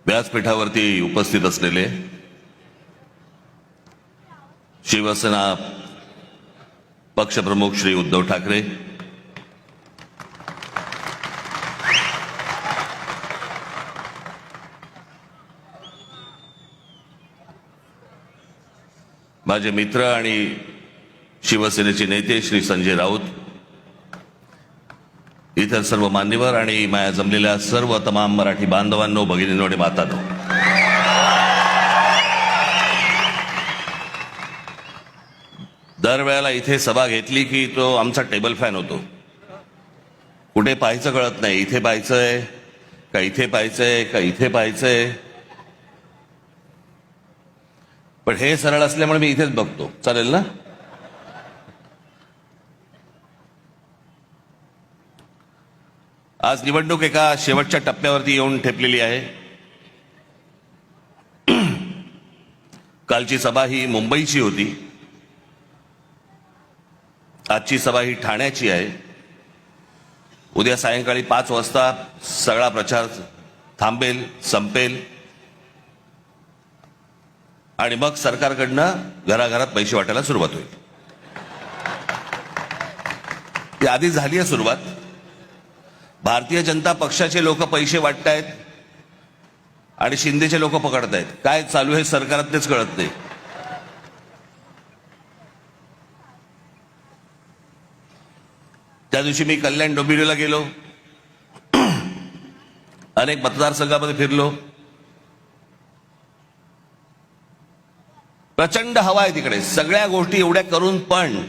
व्यासपीठावरती उपस्थित असलेले शिवसेना पक्षप्रमुख श्री उद्धव ठाकरे, माझे मित्र आणि शिवसेनेचे नेते श्री संजय राऊत, इतर सर्व मान्यवर आणि माया जमलेल्या सर्व तमाम मराठी बांधवांनो, भगिनींनो आणि मातांनो, दरवेळेला इथे सभा घेतली की तो आमचा टेबल फॅन होतो. कुठे पाहायचं कळत नाही, इथे पाहायचंय का इथे पाहायचंय का इथे पाहायचंय. पण हे सरळ असल्यामुळे मी इथेच बघतो. चालेल ना? आज निवडणूक एका शेवटच्या टप्प्यावरती येऊन ठेपलेली आहे. कालची सभा ही मुंबईची होती, आजची सभा ही ठाण्याची आहे. उद्या सायंकाळी 5 वाजता सगळा प्रचार थांबेल, संपेल आणि मग सरकारकडनं घराघरात पैसे वाटायला सुरुवात होईल. ती आधी झाली आहे सुरुवात. भारतीय जनता पक्षाचे लोक पैसे वाटतायत आणि शिंदेचे लोक पकडतायत. काय चालू आहे सरकारात तेच कळत नाही. त्या दिवशी मी कल्याण डोंबिवलीला गेलो, अनेक मतदारसंघामध्ये फिरलो. प्रचंड हवा आहे तिकडे. सगळ्या गोष्टी एवढ्या करून पण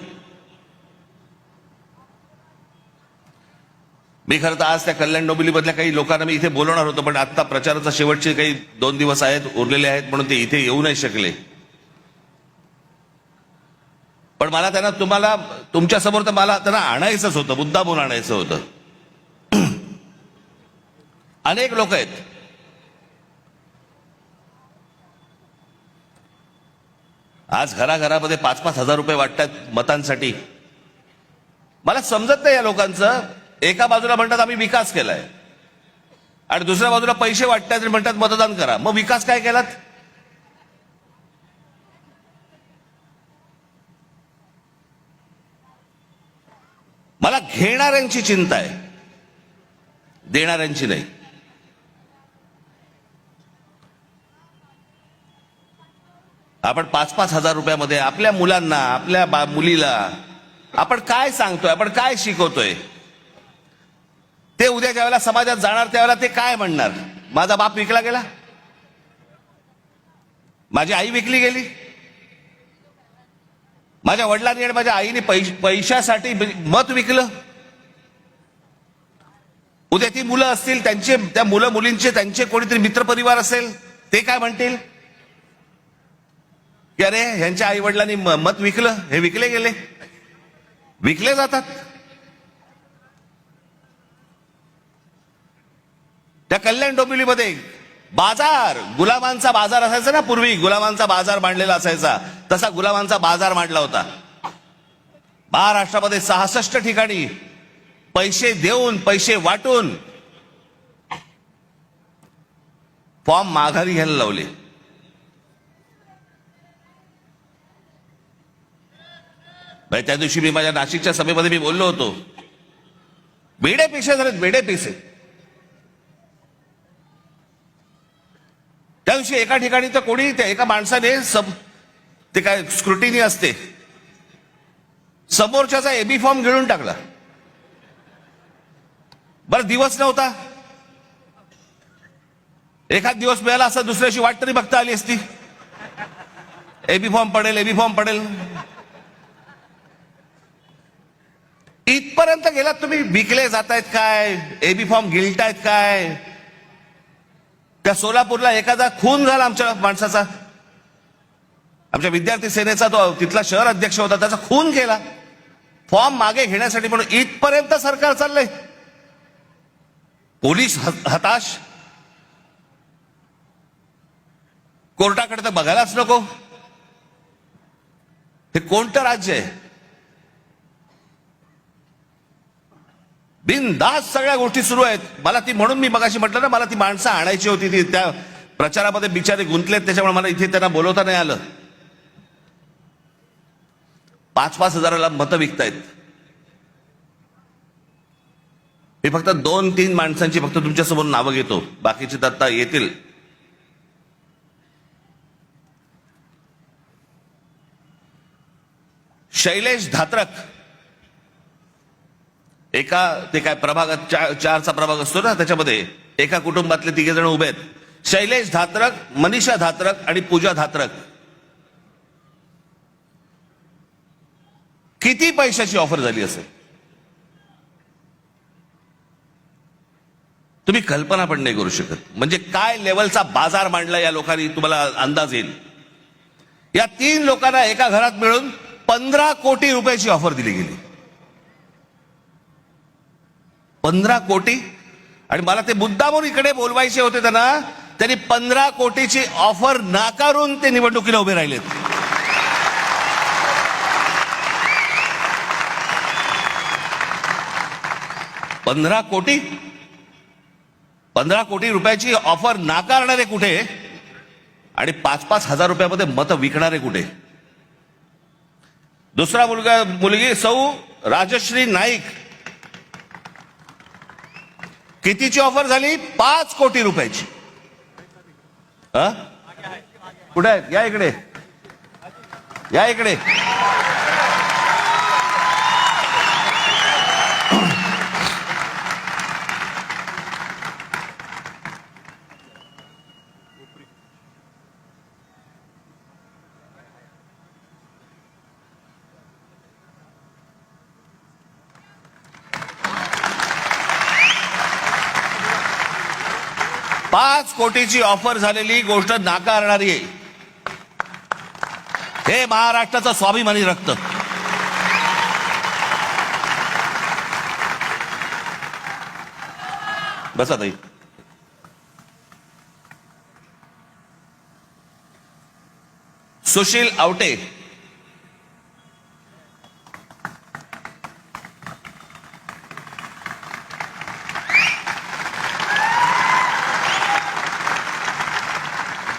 मी खरं तर आज त्या कल्याण डोंबिवलीमधल्या काही लोकांना मी इथे बोलवणार होतो, पण आता प्रचाराचा शेवटचे काही 2 दिवस आहेत, उरलेले आहेत, म्हणून ते इथे येऊ नाही शकले. पण मला त्यांना तुमच्या समोर तर मला त्यांना आणायचंच होतं, मुद्दामून आणायचं होतं. अनेक लोक आहेत. आज घराघरामध्ये 5-5 हजार रुपये वाटतात मतांसाठी. मला समजत नाही या लोकांचं. एका बाजूला म्हणतात आम्ही विकास केलाय आणि दुसऱ्या बाजूला पैसे वाटतात आणि म्हणतात मतदान करा. मग विकास काय केलात? मला घेणाऱ्यांची चिंता आहे, देणाऱ्यांची नाही. आपण 5-5 हजार रुपयामध्ये आपल्या मुलांना, आपल्या मुलीला आपण काय सांगतोय, आपण काय शिकवतोय? ते उद्या ज्या वेळेला समाजात जाणार त्यावेळेला ते काय म्हणणार? माझा बाप विकला गेला, माझी आई विकली गेली, माझ्या वडिलांनी आणि माझ्या आईने पैशासाठी मत विकलं. उद्या ती मुलं असतील, त्या मुलं मुलींचे त्यांचे कोणीतरी मित्रपरिवार असेल, ते काय म्हणतील की अरे ह्यांच्या आई वडिलांनी मत विकलं, हे विकले गेले. विकले जातात. त्या कल्याण डोंबिवलीमध्ये बाजार, गुलामांचा बाजार असायचा ना पूर्वी, गुलामांचा बाजार मांडलेला असायचा, तसा गुलामांचा बाजार मांडला होता. महाराष्ट्रामध्ये 66 ठिकाणी पैसे देऊन, पैसे वाटून फॉर्म माघारी घ्यायला लावले. त्या दिवशी मी माझ्या नाशिकच्या सभेमध्ये मी बोललो होतो, बेडे पिसे झालेत, बेडे पिसे. त्या दिवशी एका ठिकाणी तर कोणी, त्या एका माणसाने ते काय स्क्रुटिनी असते, समोरच्याचा एबी फॉर्म गिळून टाकला. बरं दिवस नव्हता, एखाद दिवस मिळाला असं, दुसऱ्याशी वाट तरी बघता आली असती. एबी फॉर्म पडेल, एबी फॉर्म पडेल. इथपर्यंत गेलात तुम्ही. विकले जातायत काय, एबी फॉर्म गिळतायत काय. त्या सोलापूरला एखादा खून झाला आमच्या माणसाचा, आमच्या विद्यार्थी सेनेचा, तो तिथला शहर अध्यक्ष होता, त्याचा खून केला फॉर्म मागे घेण्यासाठी. म्हणून इथपर्यंत सरकार चाललंय. पोलीस हताश, कोर्टाकडे तर बघायलाच नको. हे कोणतं राज्य आहे? बिनधास्त सगळ्या गोष्टी सुरू आहेत. मला ती, म्हणून मी मगाशी म्हटलं ना, मला ती माणसं आणायची होती, ती त्या प्रचारामध्ये बिचारे गुंतलेत, त्याच्यामुळे मला इथे त्यांना बोलवता नाही आलं. 5-5 हजाराला मतं विकतायत. मी फक्त 2-3 माणसांची फक्त तुमच्यासमोर नावं घेतो, बाकीचे तर आता येतील. शैलेश धात्रक, एका ते काय प्रभागात 4चा प्रभाग असतो ना, त्याच्यामध्ये एका कुटुंबातले 3 जण उभे आहेत. शैलेश धात्रक, मनीषा धात्रक आणि पूजा धात्रक. किती पैशाची ऑफर झाली असेल तुम्ही कल्पना पण नाही करू शकत. म्हणजे काय लेवलचा बाजार मांडला या लोकांनी, तुम्हाला अंदाज येईल. या 3 लोकांना एका घरात मिळून 15 कोटी रुपयाची ऑफर दिली गेली. 15 कोटी. आणि मला ते मुद्दामून इकडे बोलवायचे होते त्यांनी 15 कोटीची ऑफर नाकारून ते निवडणुकीला उभे राहिलेत. पंधरा कोटी रुपयाची ऑफर नाकारणारे कुठे आणि 5-5 हजार रुपयामध्ये मतं विकणारे कुठे. दुसरा मुलगी सौ राजश्री नाईक, कितीची ऑफर झाली? 5 कोटी रुपयाची. कुठे आहेत? या इकडे, या इकडे. पाच कोटीची ऑफर झालेली गोष्ट नाकारणारी आहे. हे महाराष्ट्राचं स्वाभिमानी रक्त. बसा ताई. सुशील आवटे,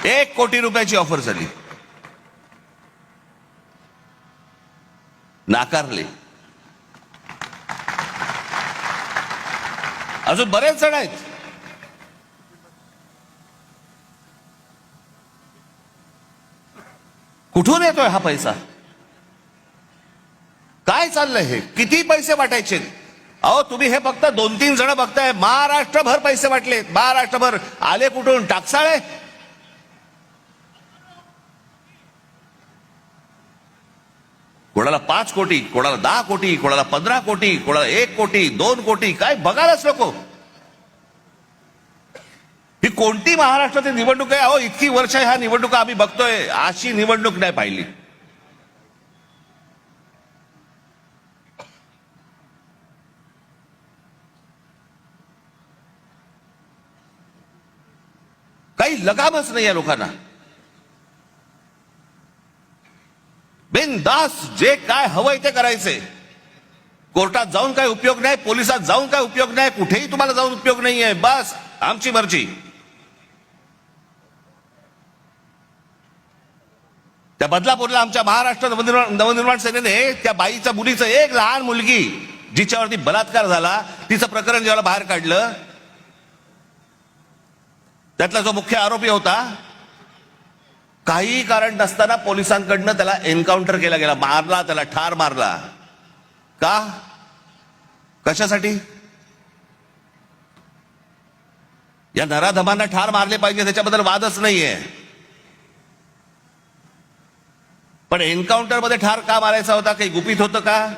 एक कोटी रुपयाची ऑफर झाली, नाकारले. अजून बरेच जण आहेत. कुठून येतोय हा पैसा? काय चाललंय हे? किती पैसे वाटायचे? अहो तुम्ही हे फक्त 2-3 जण बघताय, महाराष्ट्रभर पैसे वाटले. महाराष्ट्रभर आले कुठून? टाकसाळे. कोणाला 5 कोटी, कोणाला 10 कोटी, कोणाला 15 कोटी, कोणाला 1 कोटी, 2 कोटी. काय बघायलाच नको. ही कोणती महाराष्ट्राची निवडणूक आहे? अहो इतकी वर्ष ह्या निवडणुका आम्ही बघतोय, अशी निवडणूक नाही पाहिली. काही लगामच नाही या लोकांना. बिनदास जे काय हवंय ते करायचंय. कोर्टात जाऊन काय उपयोग नाही, पोलिसात जाऊन काय उपयोग नाही, कुठेही तुम्हाला जाऊन उपयोग नाहीये. बस आमची मर्जी. त्या बदलापूरला आमच्या महाराष्ट्र नवनिर्माण सेनेने त्या बाईच्या मुलीचं, एक लहान मुलगी जिच्यावरती बलात्कार झाला, तिचं प्रकरण जेव्हा बाहेर काढलं, त्यातला जो मुख्य आरोपी होता, काही कारण नसताना पोलिसांकडनं त्याला एन्काउंटर केला गेला, मारला, त्याला ठार मारला. का? कशासाठी? या नराधमांना ठार मारले पाहिजे, त्याच्याबद्दल वादच नाहीये. पण एन्काउंटर मध्ये ठार का मारायचा होता? काही गुपित होतं का?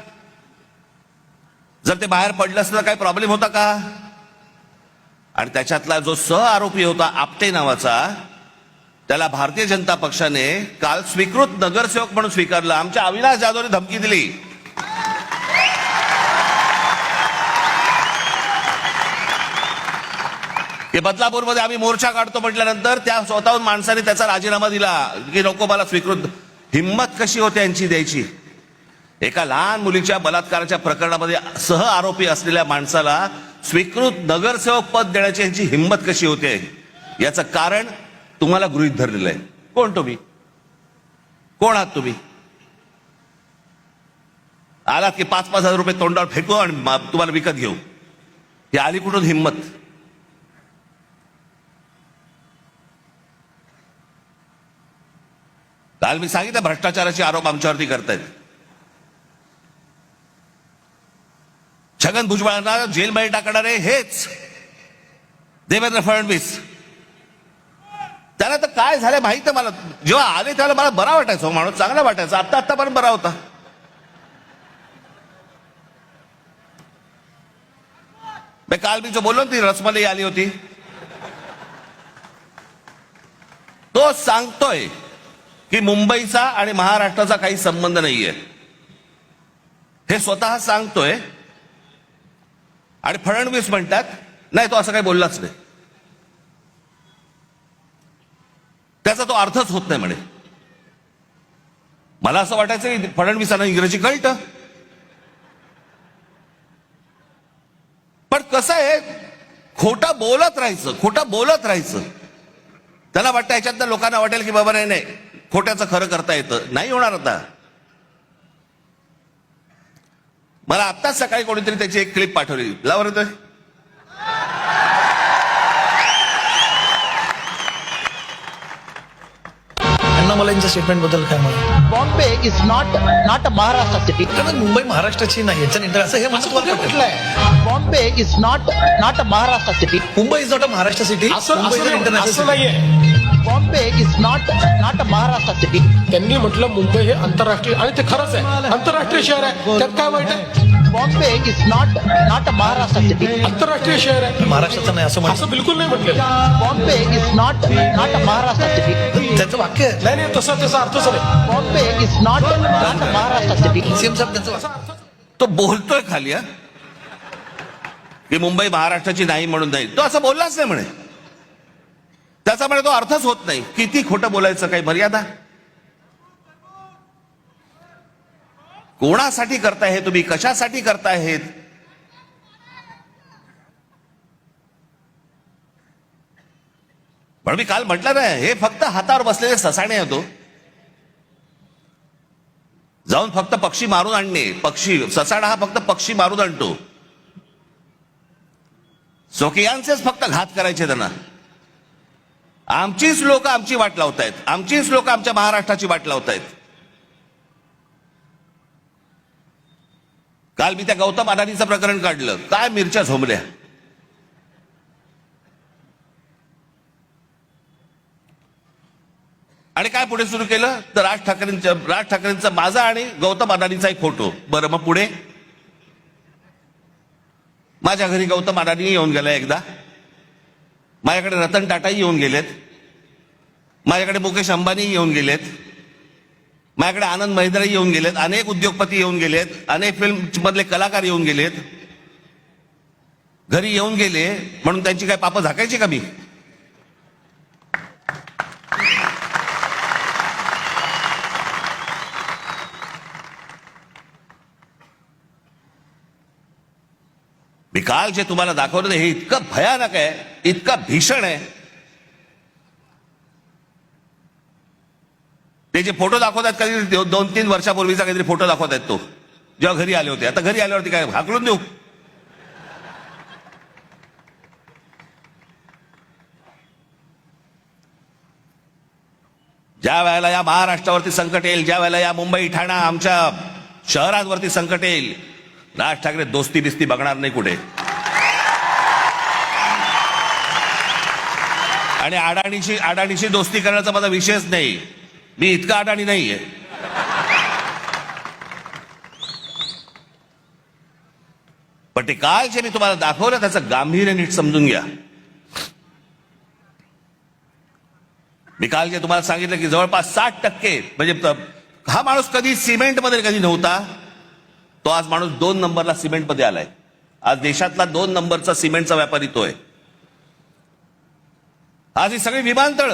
जर ते बाहेर पडलं असतं तर काही प्रॉब्लेम होता का? आणि त्याच्यातला जो सह आरोपी होता आपटे नावाचा, त्याला भारतीय जनता पक्षाने काल स्वीकृत नगरसेवक म्हणून स्वीकारलं. आमच्या अविनाश जाधवने धमकी दिली. की बदलापूरमध्ये आम्ही मोर्चा काढतो म्हटल्यानंतर त्या स्वतःहून माणसाने त्याचा राजीनामा दिला की नको मला स्वीकृत. हिम्मत कशी होते यांची द्यायची? एका लहान मुलीच्या बलात्काराच्या प्रकरणामध्ये सह आरोपी असलेल्या माणसाला स्वीकृत नगरसेवक पद देण्याची यांची हिम्मत कशी होते? याचं कारण तुम्हाला गृहीत धरलेलं आहे. कोण तुम्ही? कोण आहात तुम्ही? आलात की 5,000 रुपये तोंडावर फेकू आणि तुम्हाला विकत घेऊ. ही आली कुठून हिंमत? काल मी सांगितलं भ्रष्टाचाराचे आरोप आमच्यावरती करतायत. छगन भुजबळांना जेलमध्ये टाकणारे हेच देवेंद्र फडणवीस. त्याला तर काय झालं माहित आहे मला. जेव्हा आले त्याला मला बरा वाटायचा, माणूस चांगला वाटायचा. आतापर्यंत बरा होता. काल मी जो बोललो ती रसमलाई आली होती, तो सांगतोय की मुंबईचा आणि महाराष्ट्राचा काही संबंध नाहीये. हे स्वतः सांगतोय आणि फडणवीस म्हणतात नाही तो असं काही बोललाच नाही. त्याचा तो अर्थच होत नाही म्हणे. मला असं वाटायचं की फडणवीसांना इंग्रजी कळतं. पण कसं आहे, खोटं बोलत राहायचं, खोटं बोलत राहायचं. त्याला वाटतं याच्यात लोकांना वाटेल की बाबा नाही खोट्याचं खरं करता येतं. नाही होणार. आता मला आत्ताच सकाळी कोणीतरी त्याची एक क्लिप पाठवली. लावर येतोय. मला यांच्या स्टेटमेंट बद्दल काय मला Bombay is not a Maharashtra city. Mumbai महाराष्ट्राची नाही याच्या इंटर असं हे म्हटलंय. Bombay is not a Maharashtra city. Mumbai is not a Maharashtra city. असं नाहीये. Bombay is not a Maharashtra city. त्यांनी म्हटलं मुंबई हे आंतरराष्ट्रीय, आणि ते खरंच आहे, आंतरराष्ट्रीय शहर आहे. त्यात काय वाईट आहे? Bombay is not a Maharashtra city. आंतरराष्ट्रीय शहर आहे, महाराष्ट्राचं नाही असं असं बिलकुल नाही म्हटलेलं. Bombay is not a Maharashtra city. त्याचं वाक्य आहे. नाही तसा त्याचा अर्थच नाही. Bombay is not a Maharashtra city. CM साहेब त्यांचं वाक्य. तो बोलतोय खाली की मुंबई महाराष्ट्राची नाही म्हणून नाही. तो असं बोललाच नाही म्हणे. त्याचा म्हणे तो अर्थच होत नाही. किती खोटं बोलायचं, काही मर्यादा? कोणासाठी करताय हे तुम्ही? कशासाठी करताय हे? पण मी काल म्हटलं ना, हे फक्त हातावर बसलेले ससाणे होतो. जाऊन फक्त पक्षी मारून आणणे. पक्षी ससाणा हा फक्त पक्षी मारून आणतो. स्वकीयांचेच फक्त घात करायचे त्यांना. आमचीच लोक आमची वाट लावतायत. आमचीच लोक आमच्या महाराष्ट्राची वाट लावतायत. काल मी त्या गौतम अदानीचं प्रकरण काढलं. काय मिरच्या झोंबल्या. आणि काय पुढे सुरू केलं तर राज ठाकरेंचा माझा आणि गौतम अदानीचा एक फोटो. बरं, मग पुढे माझ्या घरी गौतम अदानी येऊन गेला एकदा. माझ्याकडे रतन टाटाही येऊन गेलेत. माझ्याकडे मुकेश अंबानी येऊन गेलेत. माझ्याकडे आनंद महिंद्राही येऊन गेलेत. अनेक उद्योगपती येऊन गेलेत. अनेक फिल्म मधले कलाकार येऊन गेलेत. घरी येऊन गेले म्हणून त्यांची काय पापं झाकायची का मी? मी काल जे तुम्हाला दाखवलं हे इतकं भयानक आहे, इतकं भीषण आहे. ते जे फोटो दाखवतात कधी 2-3 वर्षापूर्वीचा काहीतरी फोटो दाखवत आहेत, तो जेव्हा घरी आले होते. आता घरी आल्यावरती काय हाकलून देऊ? ज्या वेळेला या महाराष्ट्रावरती संकट येईल, ज्या वेळेला या मुंबई ठाणा आमच्या शहरांवरती संकट येईल, राज ठाकरे दोस्ती बिस्ती बघणार नाही कुठे. आणि अडाणीशी दोस्ती करण्याचा माझा विषयच नाही. मी इतका अडाणी नाहीये. पण ते काल जे मी तुम्हाला दाखवलं त्याचं गांभीर्य नीट समजून घ्या. मी काल जे तुम्हाला सांगितलं की जवळपास 60% म्हणजे हा माणूस कधी सिमेंटमध्ये कधी नव्हता, तो आज माणूस 2 नंबरला सिमेंटमध्ये आलाय. आज देशातला 2 नंबरचा सिमेंटचा व्यापारी तो आहे. आज ही सगळी विमानतळ.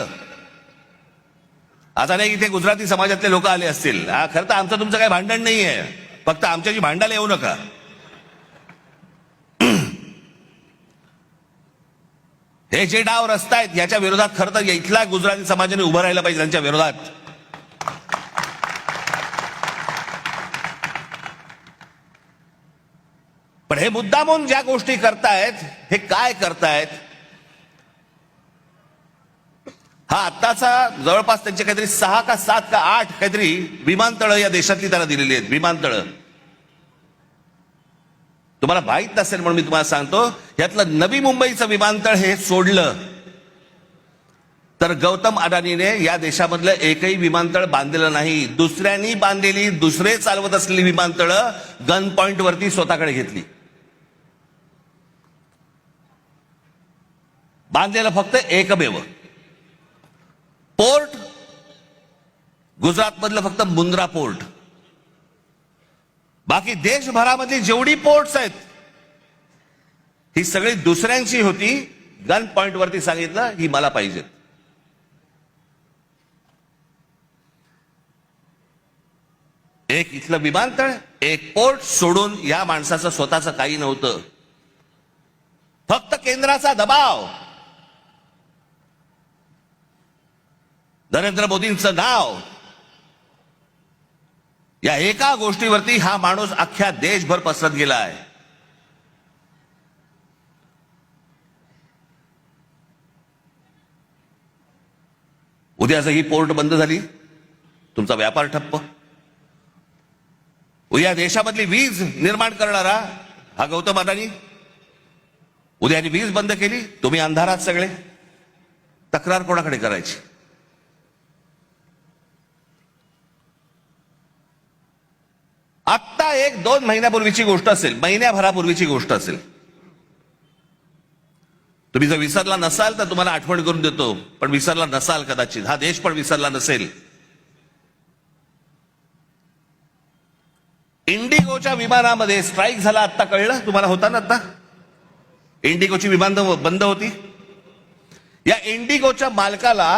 आता नाही इथे गुजराती समाजातले लोक आले असतील. खरं तर आमचं तुमचं काही भांडण नाहीये, फक्त आमच्याशी भांडायला येऊ नका. हे जे डाव रचतायत याच्या विरोधात खरं तर इथला गुजराती समाजाने उभं राहिलं पाहिजे त्यांच्या विरोधात. पण हे मुद्दामून ज्या गोष्टी करतायत हे काय करतायत, हा आत्ताचा जवळपास त्यांचे काहीतरी 6 का 7 का 8 काहीतरी विमानतळं या देशातली त्यांना दिलेली आहेत. विमानतळं तुम्हाला माहित नसेल म्हणून मी तुम्हाला सांगतो, यातलं नवी मुंबईचं विमानतळ हे सोडलं तर गौतम अडानीने या देशामधलं एकही विमानतळ बांधलेलं नाही. दुसऱ्यांनी बांधलेली, दुसरे चालवत असलेली विमानतळं गन पॉइंट वरती स्वतःकडे घेतली. बांधलेलं फक्त एकमेव पोर्ट गुजरात मधलं फक्त मुंद्रा पोर्ट. बाकी देशभरामधली जेवढी पोर्ट्स आहेत ही सगळी दुसऱ्यांची होती. गन पॉइंट वरती सांगितलं ही मला पाहिजे. एक इथलं विमानतळ, एक पोर्ट सोडून या माणसाचं स्वतःचं काही नव्हतं. फक्त केंद्राचा दबाव, नरेंद्र मोदींचं नाव, या एका गोष्टीवरती हा माणूस अख्ख्या देशभर पसरत गेला आहे. उद्या जर ही पोर्ट बंद झाली, तुमचा व्यापार ठप्प. उद्या देशामधली वीज निर्माण करणारा हा गौतम अडानी, उद्याने वीज बंद केली, तुम्ही अंधारात सगळे. तक्रार कोणाकडे करायची? आत्ता 1-2 महिन्यापूर्वीची गोष्ट असेल, महिन्याभरापूर्वीची गोष्ट असेल. तुम्ही जर विसरला नसाल तर तुम्हाला आठवण करून देतो, पण विसरला नसाल कदाचित, हा देश पण विसरला नसेल. इंडिगोच्या विमानामध्ये स्ट्राईक झाला, आत्ता कळलं तुम्हाला? होता ना आत्ता इंडिगोची विमान बंद होती. या इंडिगोच्या मालकाला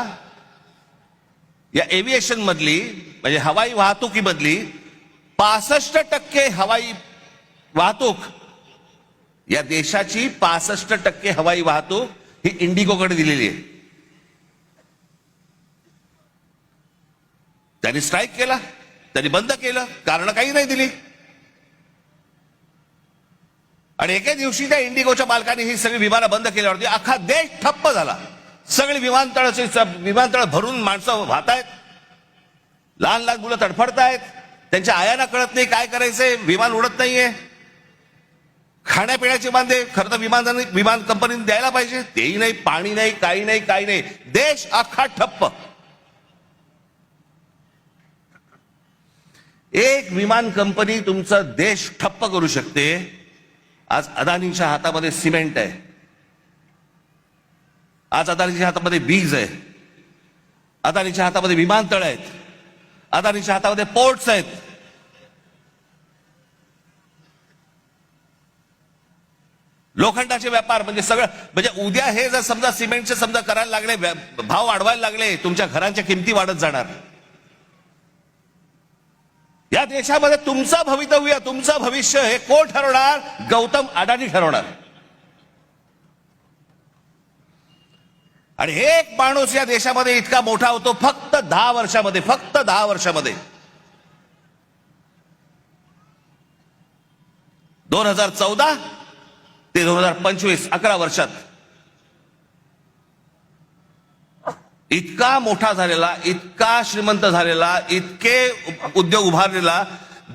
या एव्हिएशन मधली म्हणजे हवाई वाहतुकीमधली 65% हवाई वाहतूक, या देशाची 65% हवाई वाहतूक ही इंडिगोकडे दिलेली आहे. त्यांनी स्ट्राईक केला, त्यांनी बंद केलं, कारण काही नाही दिली. आणि एके दिवशी त्या इंडिगोच्या मालकाने ही सगळी विमानं बंद केल्यावरती अख्खा देश ठप्प झाला. सगळी विमानतळ भरून माणसं वाहतायत, लहान लहान मुलं तडफडतायत, त्यांच्या आयांना कळत नाही काय करायचंय, विमान उडत नाहीये. खाण्यापिण्याचे बांधे खरं तर विमान कंपनीने द्यायला पाहिजे, तेही नाही, पाणी नाही, काही नाही, काही नाही. देश अख्खा ठप्प. एक विमान कंपनी तुमचा देश ठप्प करू शकते. आज अदानीच्या हातामध्ये सिमेंट आहे, आज अदानीच्या हातामध्ये वीज आहे, अदानीच्या हातामध्ये विमानतळ आहेत, अदानीच्या हातामध्ये पोर्ट्स आहेत. लोखंडाचे व्यापार म्हणजे सगळं, म्हणजे उद्या हे जर समजा सिमेंटचे समजा करायला लागले, भाव वाढवायला लागले, तुमच्या घरांच्या किमती वाढत जाणार. या देशामध्ये तुमचं भवितव्य, तुमचं भविष्य हे कोण ठरवणार? गौतम अडानी ठरवणार. आणि एक माणूस या देशामध्ये इतका मोठा होतो फक्त 10 वर्षामध्ये, फक्त 10 वर्षामध्ये. 2014 ते 2025 11 वर्षात इतका मोठा झालेला, इतका श्रीमंत झालेला, इतके उद्योग उभारलेला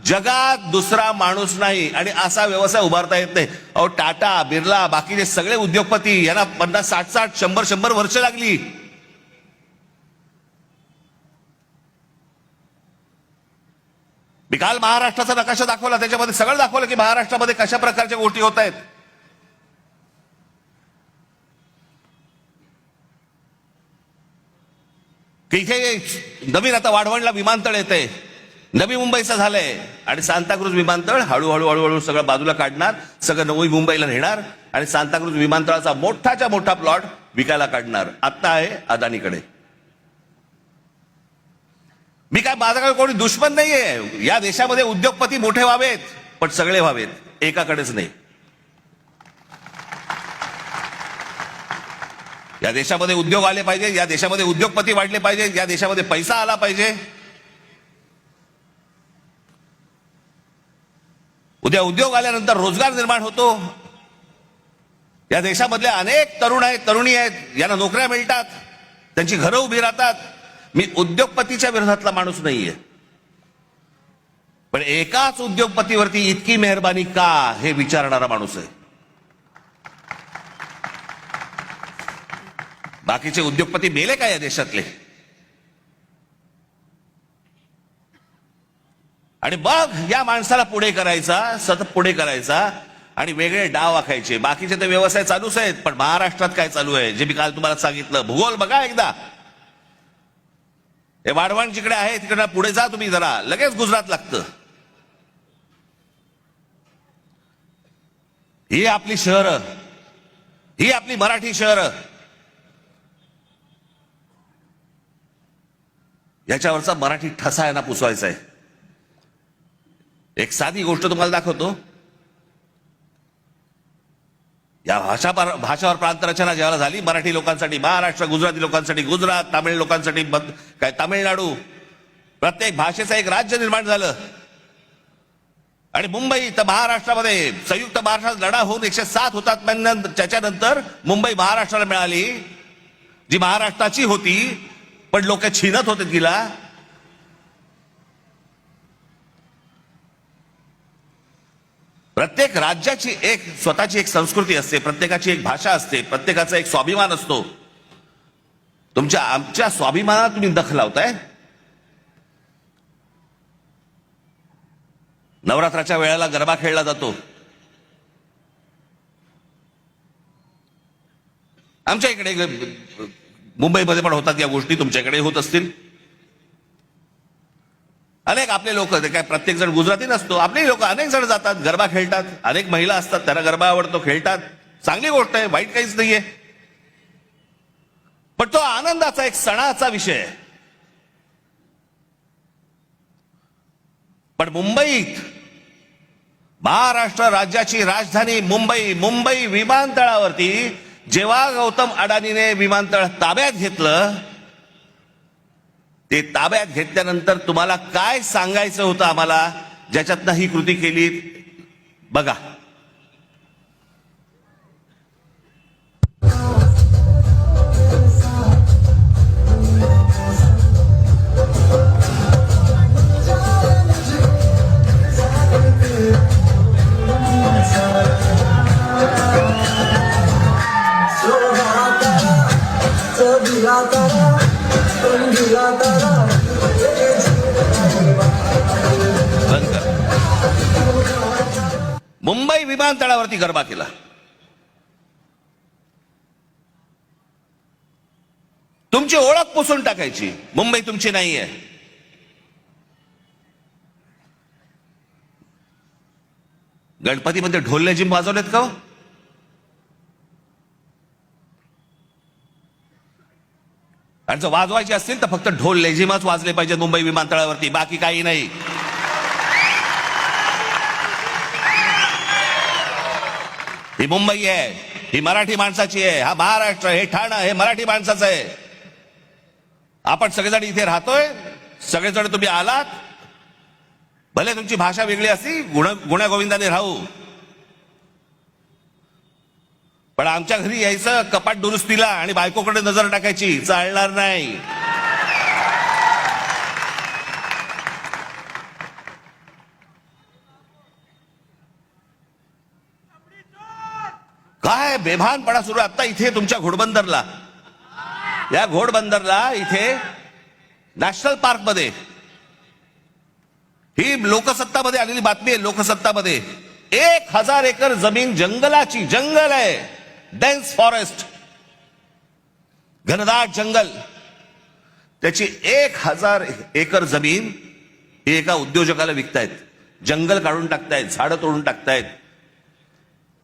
जगात दुसरा माणूस नाही. आणि असा व्यवसाय उभारता येत नाही. अहो टाटा, बिर्ला, बाकीचे सगळे उद्योगपती यांना 50, 60, 100 वर्ष लागली. मी काल महाराष्ट्राचा नकाशा दाखवला, त्याच्यामध्ये सगळं दाखवलं की महाराष्ट्रामध्ये कशा प्रकारच्या गोष्टी होत आहेत. की इथे नवीन आता वाढवणला विमानतळ येते, नवी मुंबईचं झालंय, आणि सांताक्रूज विमानतळ हळूहळू हळूहळू सगळं बाजूला काढणार, सगळं नवी मुंबईला नेणार आणि सांताक्रूज विमानतळाचा मोठाच्या मोठा प्लॉट विकायला काढणार. आता आहे अदानीकडे. मी काय, माझा कोणी दुश्मन नाहीये. या देशामध्ये उद्योगपती मोठे व्हावेत, पण सगळे व्हावेत, एकाकडेच नाही. या देशामध्ये उद्योग आले पाहिजे, या देशामध्ये उद्योगपती वाढले पाहिजे, या देशामध्ये पैसा आला पाहिजे. उद्या उद्योग आल्यानंतर रोजगार निर्माण होतो. या देशामधले अनेक तरुण आहेत, तरुणी आहेत, यांना नोकऱ्या मिळतात, त्यांची घरं उभी राहतात. मी उद्योगपतीच्या विरोधातला माणूस नाहीये, पण एकाच उद्योगपतीवरती इतकी मेहरबानी का हे विचारणारा माणूस आहे. बाकीचे उद्योगपती मेले का या देशातले? आणि मग या माणसाला पुढे करायचा, सतत पुढे करायचा आणि वेगळे डाव आखायचे. बाकीचे ते व्यवसाय चालूच आहेत, पण महाराष्ट्रात काय चालू आहे जे मी काल तुम्हाला सांगितलं. भूगोल बघा एकदा. हे वाढवण जिकडे आहे तिकडे पुढे जा तुम्ही जरा, लगेच गुजरात लागतं. ही आपली शहरं, ही आपली मराठी शहरं, याच्यावरचा मराठी ठसा यांना पुसवायचा आहे. एक साधी गोष्ट तुम्हाला दाखवतो. या भाषावर प्रांत रचना ज्यावेळेला झाली मराठी लोकांसाठी महाराष्ट्र, गुजराती लोकांसाठी गुजरात, तामिळ लोकांसाठी काय तामिळनाडू, प्रत्येक भाषेचं एक राज्य निर्माण झालं. आणि मुंबई तर महाराष्ट्रामध्ये संयुक्त महाराष्ट्रात लढा होऊन 107 हुतात्म्यांनंतर त्याच्यानंतर मुंबई महाराष्ट्राला मिळाली, जी महाराष्ट्राची होती, पण लोक छीनत होते तिला. प्रत्येक राज्याची एक स्वतःची एक संस्कृती असते, प्रत्येकाची एक भाषा असते, प्रत्येकाचा एक स्वाभिमान असतो. आमच्या स्वाभिमानात तुम्ही दख लावताय. नवरात्राच्या वेळेला गरबा खेळला जातो. आमच्या इकडे मुंबईमध्ये पण होतात या गोष्टी, तुमच्याकडे होत असतील. अनेक आपले लोक, ते काय प्रत्येक जण गुजराती नसतो, आपले लोक अनेक जण जातात, गरबा खेळतात. अनेक महिला असतात, त्यांना गरबा आवडतो, खेळतात. चांगली गोष्ट आहे, वाईट काहीच नाहीये. पण तो आनंदाचा एक सणाचा विषय आहे. पण मुंबईत, महाराष्ट्र राज्याची राजधानी मुंबई विमानतळावरती जेव्हा गौतम अडानीने विमानतळ ताब्यात घेतलं, ते ताब्यात घेतल्यानंतर तुम्हाला काय सांगायचं होतं आम्हाला, ज्याच्यातनं ही कृती केली बघा. मुंबई विमानतळावरती गरबा केला. तुमची ओळख पुसून टाकायची. मुंबई तुमची नाहीये. गणपतीमध्ये ढोल लेझिम वाजवलेत का? आणि जर वाजवायचे असतील तर फक्त ढोल लेझिमच वाजले पाहिजे मुंबई विमानतळावरती, बाकी काही नाही. ही मुंबई आहे, ही मराठी माणसाची आहे. हा महाराष्ट्र, हे ठाणं, हे मराठी माणसाचं आहे. आपण सगळेजण इथे राहतोय, सगळेजण तुम्ही आलात. भले तुमची भाषा वेगळी असली, गुण्यागोविंदाने राहू, पण आमच्या घरी यायचं कपाट दुरुस्तीला आणि बायकोकडे नजर टाकायची, चालणार नाही. काय बेभानपणा सुरू आहे आता इथे तुमच्या घोडबंदरला. या घोडबंदरला इथे नॅशनल पार्क मध्ये, ही लोकसत्तामध्ये आलेली बातमी आहे. लोकसत्तामध्ये 1000 एकर जमीन जंगलाची, जंगल आहे, डेन्स फॉरेस्ट, घनदाट जंगल, त्याची 1000 एकर जमीन ही एका उद्योजकाला विकतायत. जंगल काढून टाकतायत, झाडं तोडून टाकतायत.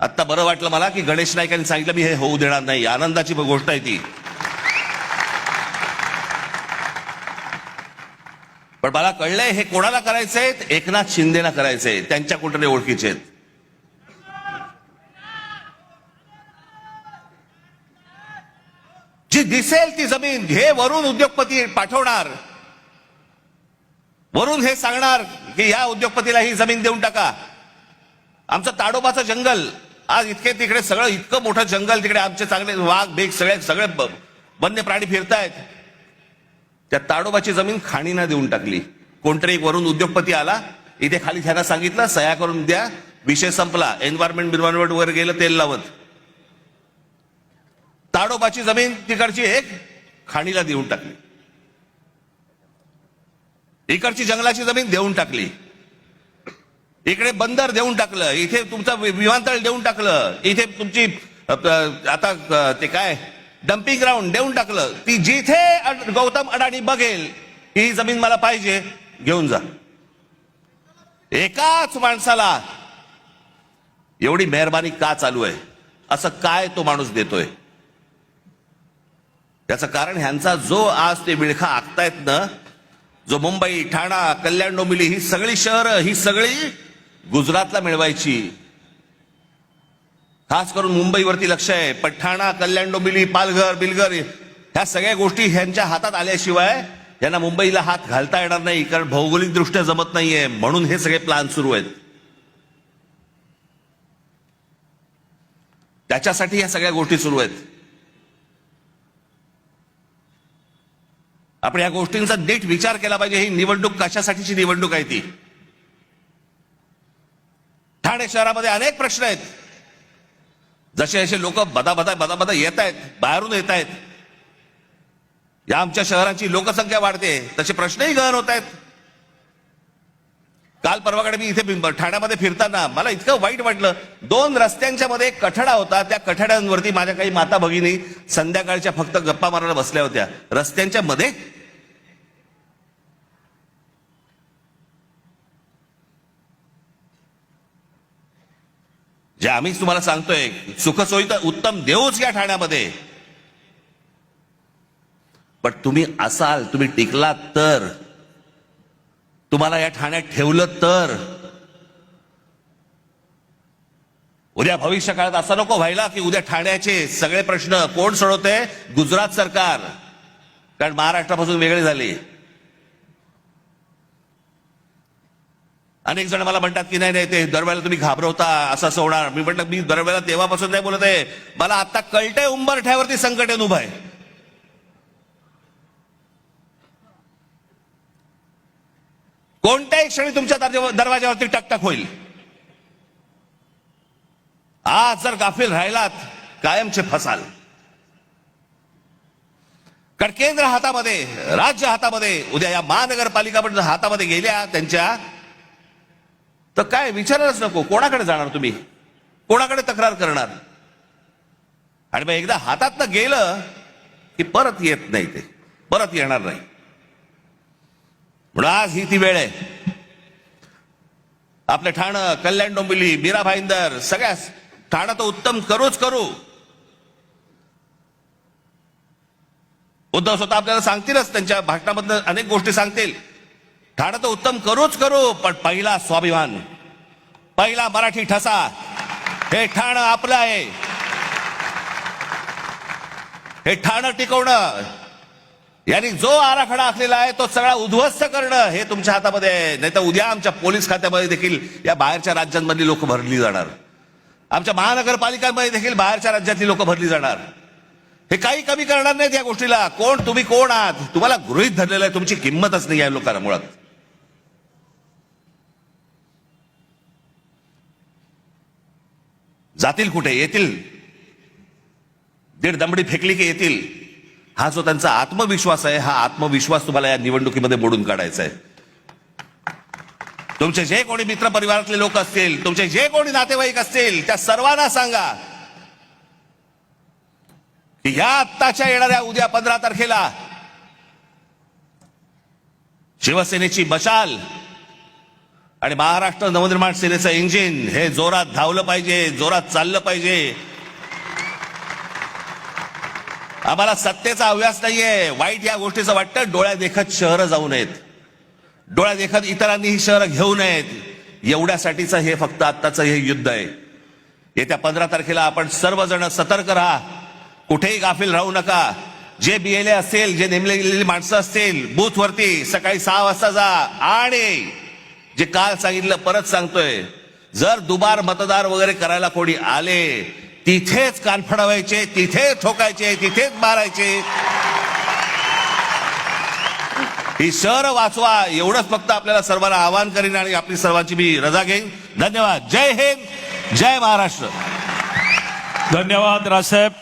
आता बरं वाटलं मला की गणेश नाईकांनी सांगितलं मी हे होऊ देणार नाही. आनंदाची गोष्ट आहे ती. पण मला कळलंय हे कोणाला करायचंय? एकनाथ शिंदेना करायचंय. त्यांच्या कुठे ओळखीचे आहेत. दिसेल ती जमीन हे वरून उद्योगपती पाठवणार, वरून हे सांगणार की या उद्योगपतीला ही जमीन देऊन टाका. आमचं ताडोबाचं जंगल आज इतके तिकडे सगळं इतकं मोठं जंगल, तिकडे आमचे चांगले वाघ बेग सगळे वन्य प्राणी फिरतायत. त्या ताडोबाची जमीन खाणींना देऊन टाकली. कोणतरी एक वरून उद्योगपती आला, इथे खाली त्यांना सांगितलं सह्या करून द्या, विषय संपला. एन्व्हायरमेंट वर गेलं तेल लावत. ताडोबाची जमीन तिकडची एक खाणीला देऊन टाकली, इकडची जंगलाची जमीन देऊन टाकली, इकडे बंदर देऊन टाकलं, इथे तुमचं विमानतळ देऊन टाकलं, इथे तुमची आता ते काय डम्पिंग ग्राउंड देऊन टाकलं. ती जिथे गौतम अडाणी बघेल ही जमीन मला पाहिजे घेऊन जा. एकाच माणसाला एवढी मेहरबानी का चालू आहे? असं काय तो माणूस देतोय? त्याचं कारण ह्यांचा जो आज ते विळखा आखतायत ना, जो मुंबई, ठाणा, कल्याण, डोंबिवली ही सगळी शहरं ही सगळी गुजरातला मिळवायची. खास करून मुंबईवरती लक्ष आहे. पण ठाणा, कल्याण, डोंबिवली, पालघर, बिलघर ह्या सगळ्या गोष्टी ह्यांच्या हातात आल्याशिवाय यांना मुंबईला हात घालता येणार नाही, कारण भौगोलिक दृष्ट्या जमत नाहीये. म्हणून हे सगळे प्लान सुरू आहेत. त्याच्यासाठी ह्या सगळ्या गोष्टी सुरू आहेत. आपण या गोष्टींचा नीट विचार केला पाहिजे. ही निवडणूक कशासाठीची निवडणूक आहे ती? ठाणे शहरामध्ये अनेक प्रश्न आहेत. जसे असे लोक बदा येत आहेत, बाहेरून येत आहेत. या आमच्या शहराची लोकसंख्या वाढते, तसे प्रश्नही गहन होत आहेत. काल परवाकडे मी इथे ठाण्यामध्ये फिरताना मला इतकं वाईट वाटलं. 2 रस्त्यांच्या मध्ये एक कठडा होता. त्या कठड्यांवरती माझ्या काही माता भगिनी संध्याकाळच्या फक्त गप्पा मारायला बसल्या होत्या रस्त्यांच्या मध्ये. जे आम्हीच तुम्हाला सांगतोय सुखसोयी तर उत्तम देऊच या ठाण्यामध्ये. पण तुम्ही असाल, तुम्ही टिकलात तर, तुम्हाला या ठाण्यात ठेवलं तर उद्या भविष्य काळात असं नको व्हायला की उद्या ठाण्याचे सगळे प्रश्न कोण सोडवते? गुजरात सरकार. कारण महाराष्ट्रापासून वेगळे झाले. अनेक जण मला म्हणतात की नाही ते दरवेळेला तुम्ही घाबरवता, असं होणार. मी म्हटलं मी दरवेळेला तेव्हापासून नाही बोलत आहे. मला आता कळतंय उंबरठ्यावरती संकट येऊन उभं आहे. कोणत्याही क्षणी तुमच्या दरवाज्यावरती टकटक होईल. आज जर गाफील राहिलात कायमचे फसाल. कारण केंद्र हातामध्ये, राज्य हातामध्ये, उद्या या महानगरपालिका पण हातामध्ये गेल्या त्यांच्या, तर काय विचारायलाच नको. कोणाकडे जाणार तुम्ही? कोणाकडे तक्रार करणार? आणि मग एकदा हातातनं गेलं की परत येत नाही, ते परत येणार नाही. म्हणून आज ही ती वेळ आहे. आपलं ठाणं, कल्याण, डोंबिवली, मीरा भाईंदर सगळ्या ठाणं तर उत्तम करूच करू. उद्धव स्वतः आपल्याला सांगतीलच, त्यांच्या भाषणामधनं अनेक गोष्टी सांगतील. ठाणं तर उत्तम करूच करू, पण पहिला स्वाभिमान, पहिला मराठी ठसा, हे ठाणं आपलं आहे. हे ठाणं टिकवणं, यांनी जो आराखडा आखलेला आहे तो सगळा उद्ध्वस्त करणं हे तुमच्या हातामध्ये आहे. नाही तर उद्या आमच्या पोलीस खात्यामध्ये देखील या बाहेरच्या राज्यांमधली लोक भरली जाणार. आमच्या महानगरपालिकांमध्ये देखील बाहेरच्या राज्यातली लोक भरली जाणार. हे काही कमी करणार नाहीत या गोष्टीला. कोण तुम्ही, कोण आहात? तुम्हाला गृहीत धरलेलं आहे. तुमची किंमतच नाही या लोकांना मुळात. जातील कुठे? येतील. 1.5 दमडी फेकली की येतील. हा जो त्यांचा आत्मविश्वास आहे, हा आत्मविश्वास तुम्हाला या निवडणुकीमध्ये मोडून काढायचा आहे. तुमचे जे कोणी मित्र परिवारातले लोक असतील, तुमचे जे कोणी नातेवाईक असतील, त्या सर्वांना सांगा की या आत्ताच्या येणाऱ्या उद्या 15 तारखेला शिवसेनेची मशाल आणि महाराष्ट्र नवनिर्माण सेनेचं इंजिन हे जोरात धावलं पाहिजे, जोरात चाललं पाहिजे. आम्हाला सत्तेचा हव्यास नाहीये. वाईट या गोष्टीचं वाटतं. डोळ्या देखत शहरं जाऊ नयेत, डोळ्या देखत इतरांनी ही शहरं घेऊ नयेत, एवढ्यासाठीचं हे फक्त आत्ताचं हे युद्ध आहे. येत्या 15 तारखेला आपण सर्वजण सतर्क राहा. कुठेही गाफील राहू नका. जे BLA असेल, जे नेमले गेलेली माणसं असतील बूथवरती सकाळी 6 वाजता जा. आणि जे काल सांगितलं परत सांगतोय, जर दुबार मतदार वगैरे करायला कोणी आले तिथेच कान फडवायचे, तिथेच ठोकायचे, तिथेच मारायचे. ही शहर वाचवा एवढंच फक्त आपल्याला सर्वांना आवाहन करीन आणि आपली सर्वांची मी रजा घेईन. धन्यवाद. जय हिंद, जय महाराष्ट्र. धन्यवाद राजसाहेब.